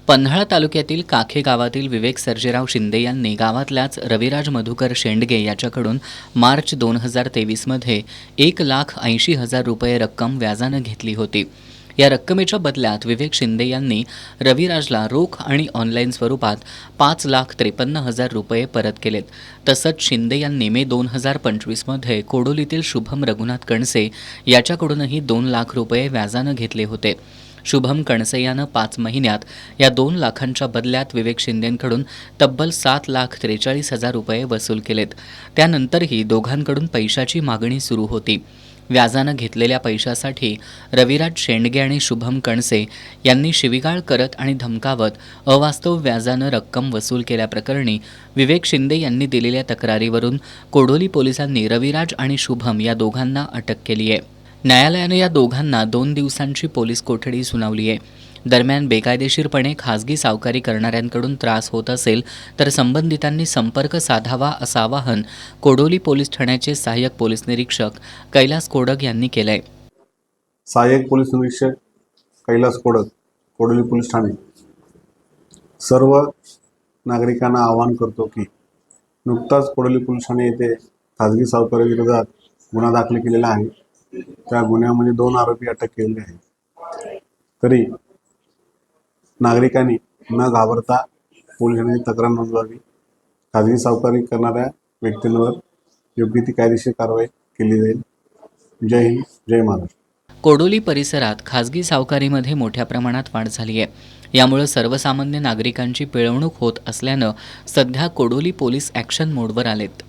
पन्हाळा तालुक्यातील काखे गावातील विवेक सर्जेराव शिंदे यांनी गावातल्याच रविराज मधुकर शेंडगे याच्याकडून मार्च 2023मध्ये 1,80,000 रुपये रक्कम व्याजानं घेतली होती। या रक्कमेच्या बदल्यात विवेक शिंदे यांनी रविराजला रोख आणि ऑनलाईन स्वरूपात 5,53,000 रुपये परत केलेत। तसंच शिंदे यांनी मे 2025मध्ये कोडोलीतील शुभम रघुनाथ कणसे याच्याकडूनही 2 लाख रुपये व्याजानं घेतले होते। शुभम कणसे यानं 5 महिन्यात या 2 लाखांच्या बदल्यात विवेक शिंदेंकडून तब्बल 7,43,000 रुपये वसूल केलेत। त्यानंतरही दोघांकडून पैशाची मागणी सुरू होती। व्याजानं घेतलेल्या पैशासाठी रविराज शेंडगे आणि शुभम कणसे यांनी शिवीगाळ करत आणि धमकावत अवास्तव व्याजानं रक्कम वसूल केल्याप्रकरणी विवेक शिंदे यांनी दिलेल्या तक्रारीवरून कोडोली पोलिसांनी रविराज आणि शुभम या दोघांना अटक केली आहे। न्यायालयाने या दोघांना 2 दिवसांची पोलीस कोठडी सुनावली आहे। दरम्यान बेकायदेशीरपणे खासगी सावकारी करणाऱ्यांकडून त्रास होत असेल तर संबंधितांनी संपर्क साधावा असं आवाहन कोडोली पोलीस ठाण्याचे सहाय्यक पोलीस निरीक्षक कैलास कोडक यांनी केलंय। सहाय्यक पोलीस निरीक्षक कैलास कोडक, कोडोली पोलीस ठाणे सर्व नागरिकांना आवाहन करतो की नुकताच कोडोली पोलीस ठाणे येथे खासगी सावकारी विरोधात गुन्हा दाखल केलेला आहे। त्या गुन्ह्यामध्ये 2 आरोपी अटक केलेले आहेत। तरी नागरिकांनी न घाबरता पोलिसांनी तक्रार नोंदवावी। खाजगी सावकारी करणाऱ्या व्यक्तींवर योग्य ती कायदेशीर कारवाई केली जाईल। जय हिंद, जय महाराष्ट्र। कोडोली परिसरात खासगी सावकारीमध्ये मोठ्या प्रमाणात वाढ झाली आहे। यामुळे सर्वसामान्य नागरिकांची पिळवणूक होत असल्यानं सध्या कोडोली पोलीस ॲक्शन मोडवर आलेत।